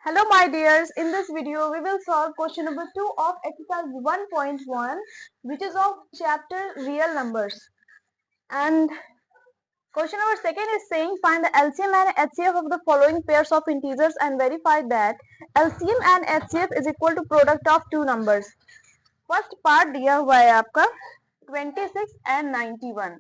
Hello my dears, in this video we will solve question number 2 of exercise 1.1 which is of chapter real numbers. And question number 2 is saying find the LCM and HCF of the following pairs of integers and verify that LCM and HCF is equal to product of two numbers. First part दिया हुआ है आपका 26 and 91.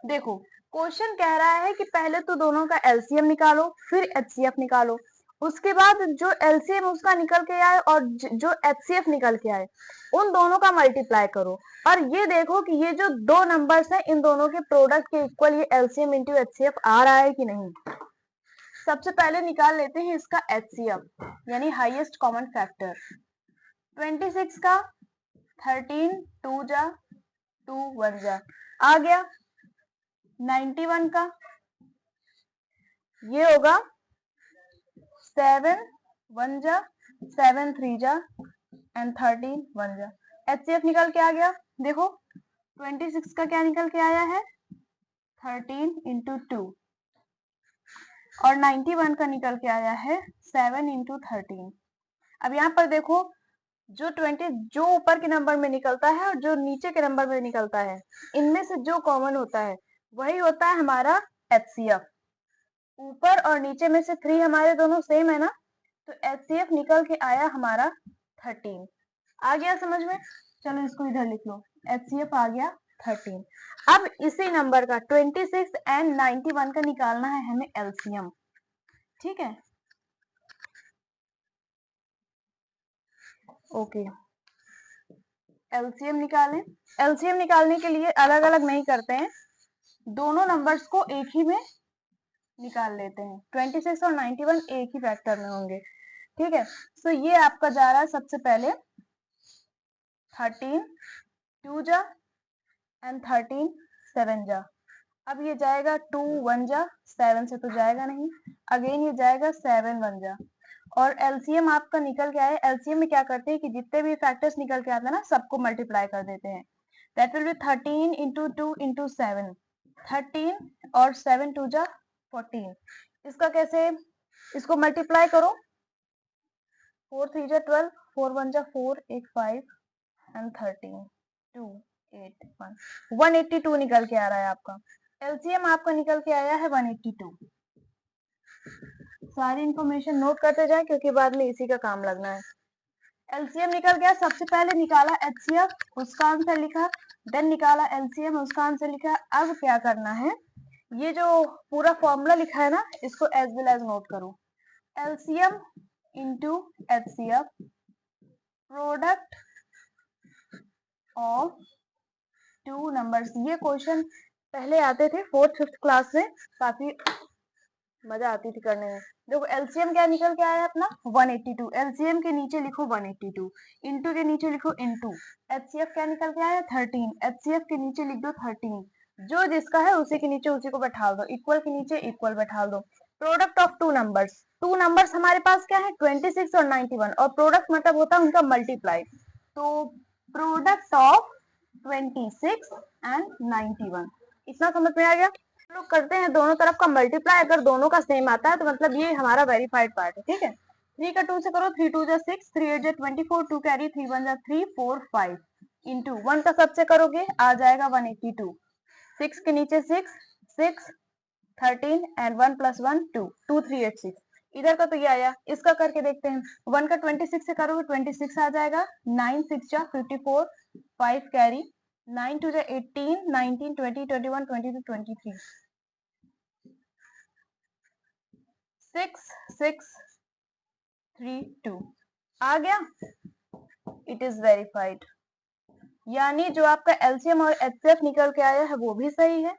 देखो question कह रहा है कि पहले तो दोनों का LCM निकालो फिर HCF निकालो, उसके बाद जो LCM उसका निकल के आए और जो HCF निकल के आए उन दोनों का मल्टीप्लाई करो और ये देखो कि ये जो दो नंबर्स हैं इन दोनों के प्रोडक्ट के इक्वल ये LCM इंटू HCF आ रहा है कि नहीं। सबसे पहले निकाल लेते हैं इसका HCF यानी हाईएस्ट कॉमन फैक्टर। 26 का 13 2 जा 2 1 जा आ गया। 91 का ये होगा 7 1 जा 7 3 जा एंड 13 1 जा। HCF निकल के आ गया। देखो 26 का क्या निकल के आया है 13 इंटू 2 और 91 का निकल के आया है 7 इंटू 13। अब यहाँ पर देखो जो ऊपर के नंबर में निकलता है और जो नीचे के नंबर में निकलता है इनमें से जो कॉमन होता है वही होता है हमारा HCF। ऊपर और नीचे में से 3 हमारे दोनों सेम है ना, तो HCF निकल के आया हमारा 13। आ गया समझ में? चलो इसको इधर लिख लो, HCF आ गया 13। अब इसी नंबर का 26 एंड 91 का निकालना है हमें LCM। ठीक है, ओके। LCM निकालें। LCM निकालने के लिए अलग अलग नहीं करते हैं, दोनों नंबर्स को एक ही में निकाल लेते हैं। 26 और 91 एक ही फैक्टर में होंगे। ठीक है, सो ये आपका जा रहा है सबसे पहले 13 2 जा एंड 13 7 जा। अब ये जाएगा 2 1 जा, 7 से तो जाएगा नहीं, अगेन ये जाएगा 7 1 जा और LCM आपका निकल के आए। LCM में क्या करते हैं कि जितने भी फैक्टर्स निकल के आते हैं ना सबको मल्टीप्लाई कर देते हैं। That will be 13 into 2 into 7, 13 और 7 2 जा 14। इसका कैसे, इसको मल्टीप्लाई करो, 4 3 जा 12, 4 1 जा 4 8 5 एंड 13 2 8 1, 182 निकल के आ रहा है आपका। LCM आपका निकल के आया है 182। सारी इंफॉर्मेशन नोट करते जाए क्योंकि बाद में इसी का काम लगना है। LCM निकल गया, सबसे पहले निकाला HCF उसका आंसर लिखा, देन निकाला LCM उसका आंसर लिखा। अब क्या करना है, ये जो पूरा फॉर्मूला लिखा है ना इसको एज वेल एज नोट करो। LCM into HCF product of two numbers. ये क्वेश्चन पहले आते थे 4th 5th क्लास में, काफी मजा आती थी करने में। देखो LCM क्या निकल के आया अपना 182। LCM के नीचे लिखो 182, इंटू के नीचे लिखो इंटू। HCF क्या निकल के आया 13, HCF के नीचे लिख दो 13। जो जिसका है उसी के नीचे उसी को बैठा दो, इक्वल के नीचे इक्वल बैठा दो। प्रोडक्ट ऑफ टू नंबर्स हमारे पास क्या है 26 और 91 और प्रोडक्ट मतलब होता है उनका मल्टीप्लाई। तो प्रोडक्ट ऑफ 26 एंड 91, इतना समझ में आ गया। लोग करते हैं दोनों तरफ का मल्टीप्लाई, अगर दोनों का सेम आता है तो मतलब ये हमारा वेरीफाइड पार्ट है। ठीक है, 3 का 2 से करो, 3 2 जा 6, 3 8 जा 24, 2 कैरी, 3 1 जा 3 4 5 इंटू 1 का सबसे करोगे आ जाएगा 182। 6 के नीचे 6 6 13 एंड 1 प्लस 1 2 2 3 8 6। इधर का तो ये आया, इसका करके देखते हैं। 1 का 26 से करोगे 26 आ जाएगा, 9 6 जा 54, 5 कैरी, 9 2 जा 18, 19 20 21 22 23, 6 6 3 2 आ गया। इट इज वेरीफाइड, यानी जो आपका LCM और HCF निकल के आया है वो भी सही है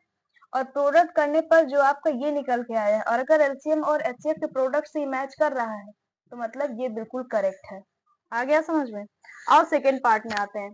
और प्रोडक्ट करने पर जो आपका ये निकल के आया है, और अगर LCM और HCF के प्रोडक्ट से मैच कर रहा है तो मतलब ये बिल्कुल करेक्ट है। आ गया समझ में? और सेकेंड पार्ट में आते हैं।